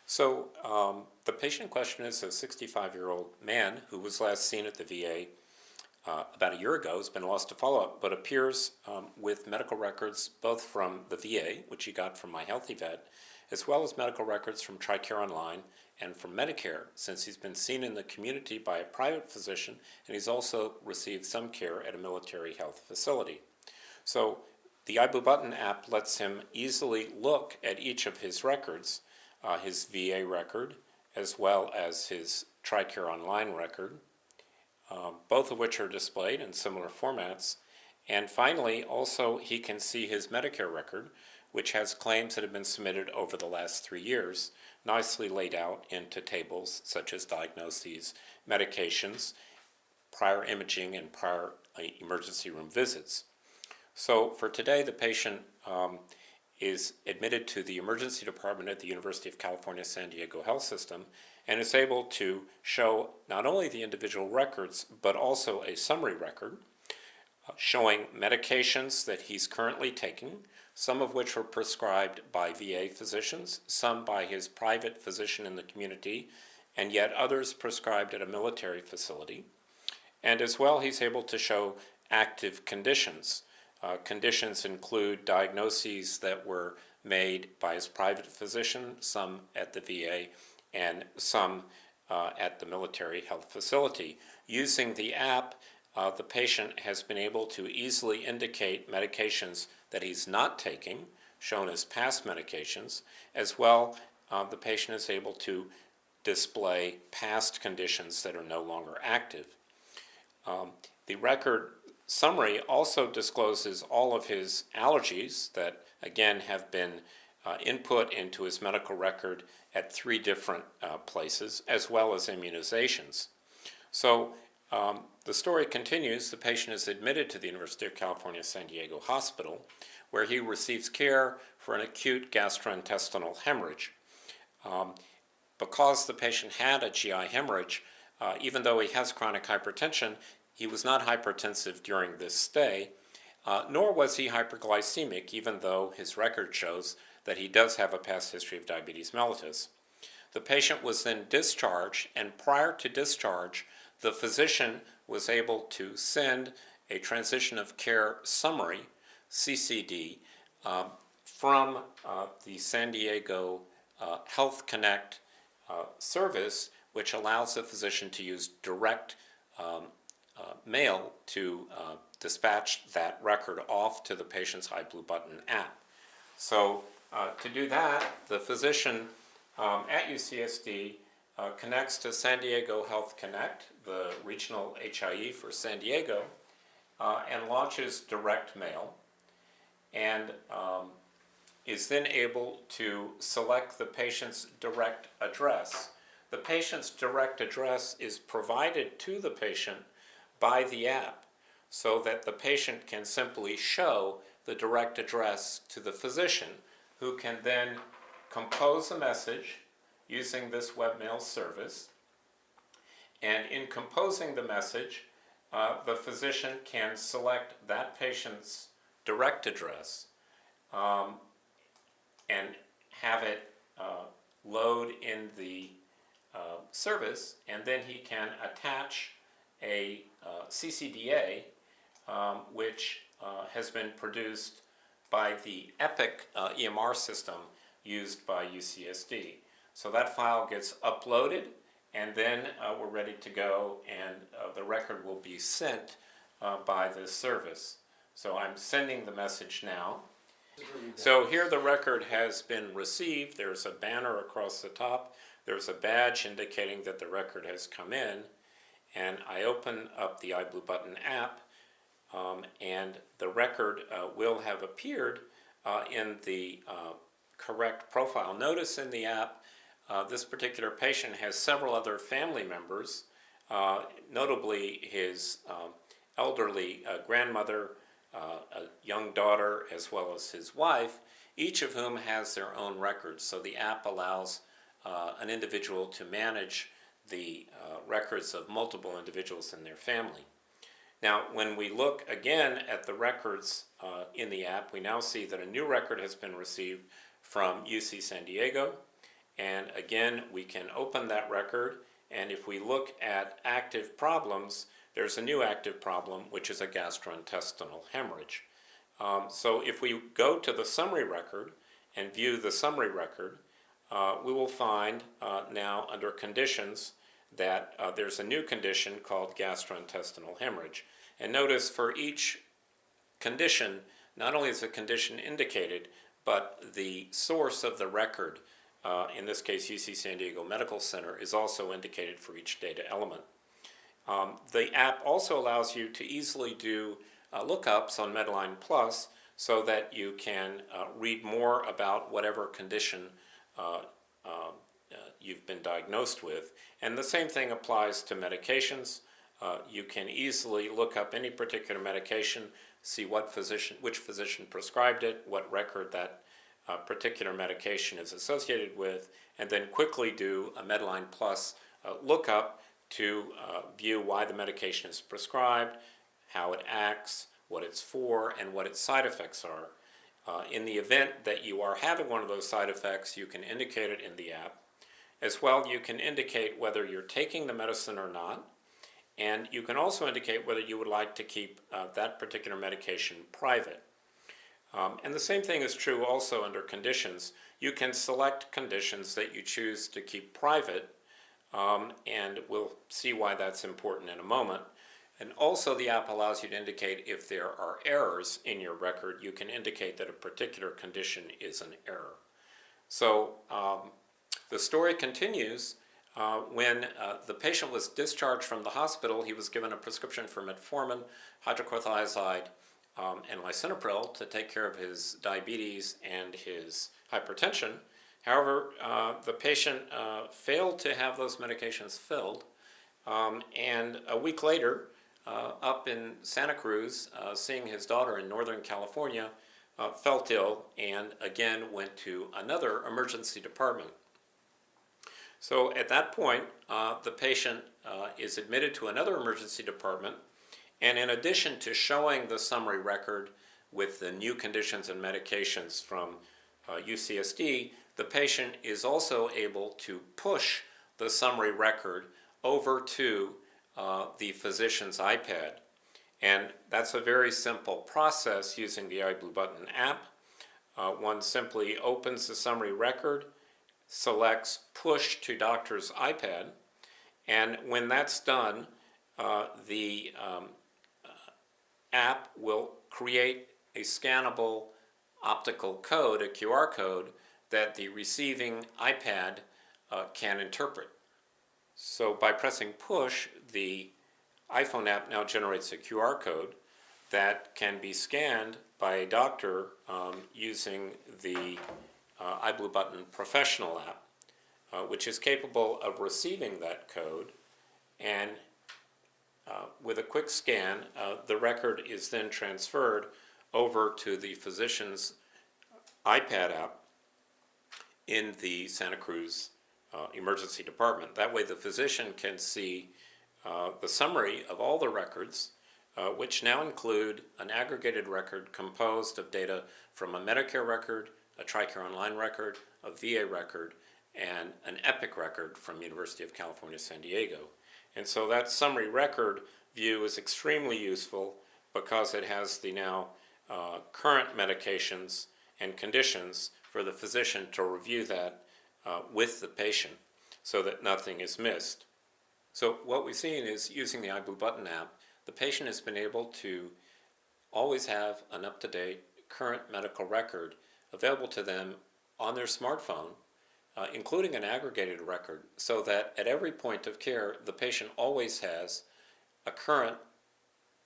The patient in question is a 65-year-old man who was last seen at the VA about a year ago, has been lost to follow-up, but appears with medical records both from the VA, which he got from My Healthy Vet, as well as medical records from TRICARE Online and from Medicare, since he's been seen in the community by a private physician, and he's also received some care at a military health facility. So the iBlueButton app lets him easily look at each of his records, his VA record, as well as his TRICARE Online record, both of which are displayed in similar formats. And finally, also he can see his Medicare record, which has claims that have been submitted over the last 3 years, nicely laid out into tables such as diagnoses, medications, prior imaging, and prior emergency room visits. So for today, the patient is admitted to the emergency department at the University of California, San Diego Health System, and is able to show not only the individual records, but also a summary record showing medications that he's currently taking, some of which were prescribed by VA physicians, some by his private physician in the community, and yet others prescribed at a military facility. And as well, he's able to show active conditions. Conditions include diagnoses that were made by his private physician, some at the VA, and some at the military health facility. Using the app, the patient has been able to easily indicate medications that he's not taking, shown as past medications. As well, the patient is able to display past conditions that are no longer active. The record summary also discloses all of his allergies that, again, have been input into his medical record at 3 different places, as well as immunizations. So the story continues. The patient is admitted to the University of California, San Diego Hospital, where he receives care for an acute gastrointestinal hemorrhage. Because the patient had a GI hemorrhage, even though he has chronic hypertension, he was not hypertensive during this stay, nor was he hyperglycemic, even though his record shows that he does have a past history of diabetes mellitus. The patient was then discharged, and prior to discharge, the physician was able to send a transition of care summary, CCD, from the San Diego Health Connect service, which allows the physician to use direct mail to dispatch that record off to the patient's iBlueButton app. So to do that, the physician at UCSD connects to San Diego Health Connect, the regional HIE for San Diego, and launches direct mail, and is then able to select the patient's direct address. The patient's direct address is provided to the patient by the app, so that the patient can simply show the direct address to the physician, who can then compose a message using this webmail service. And in composing the message, the physician can select that patient's direct address and have it load in the service, and then he can attach a CCDA, which has been produced by the EPIC EMR system used by UCSD. So that file gets uploaded, and then we're ready to go, and the record will be sent by this service. So I'm sending the message now. So here the record has been received. There's a banner across the top. There's a badge indicating that the record has come in. And I open up the iBlueButton app, and the record will have appeared in the correct profile. Notice in the app, this particular patient has several other family members, notably his elderly grandmother, a young daughter, as well as his wife, each of whom has their own records. So the app allows an individual to manage the records of multiple individuals in their family. Now, when we look again at the records in the app, we now see that a new record has been received from UC San Diego, And again, we can open that record, and if we look at active problems, there's a new active problem, which is a gastrointestinal hemorrhage. So if we go to the summary record and view the summary record, we will find now under conditions that there's a new condition called gastrointestinal hemorrhage. And notice for each condition, not only is the condition indicated, but the source of the record, in this case UC San Diego Medical Center, is also indicated for each data element. The app also allows you to easily do lookups on Medline Plus so that you can read more about whatever condition you've been diagnosed with. And the same thing applies to medications. You can easily look up any particular medication, see which physician prescribed it, what record that particular medication is associated with, and then quickly do a Medline Plus lookup to view why the medication is prescribed, how it acts, what it's for, and what its side effects are. In the event that you are having one of those side effects, you can indicate it in the app. As well, you can indicate whether you're taking the medicine or not, and you can also indicate whether you would like to keep that particular medication private. And the same thing is true also under conditions. You can select conditions that you choose to keep private, and we'll see why that's important in a moment. And also the app allows you to indicate if there are errors in your record. You can indicate that a particular condition is an error. So the story continues. When the patient was discharged from the hospital, he was given a prescription for metformin, hydrochlorothiazide, and lisinopril to take care of his diabetes and his hypertension. However, the patient failed to have those medications filled, and a week later, up in Santa Cruz, seeing his daughter in Northern California, felt ill and again went to another emergency department. So at that point, the patient is admitted to another emergency department, and in addition to showing the summary record with the new conditions and medications from UCSD, the patient is also able to push the summary record over to the physician's iPad. And that's a very simple process using the iBlueButton app. One simply opens the summary record, selects push to doctor's iPad, and when that's done, the app will create a scannable optical code, a QR code, that the receiving iPad can interpret. So by pressing push, the iPhone app now generates a QR code that can be scanned by a doctor using the iBlueButton Professional app, which is capable of receiving that code, and with a quick scan, the record is then transferred over to the physician's iPad app in the Santa Cruz emergency department. That way the physician can see the summary of all the records, which now include an aggregated record composed of data from a Medicare record, a TRICARE Online record, a VA record, and an EPIC record from University of California, San Diego. And so that summary record view is extremely useful because it has the now current medications and conditions for the physician to review that with the patient so that nothing is missed. So what we've seen is using the iBlueButton app, the patient has been able to always have an up-to-date current medical record available to them on their smartphone, including an aggregated record, so that at every point of care, the patient always has a current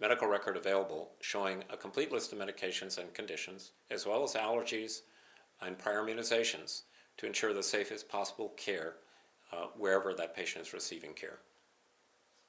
medical record available showing a complete list of medications and conditions, as well as allergies and prior immunizations, to ensure the safest possible care wherever that patient is receiving care.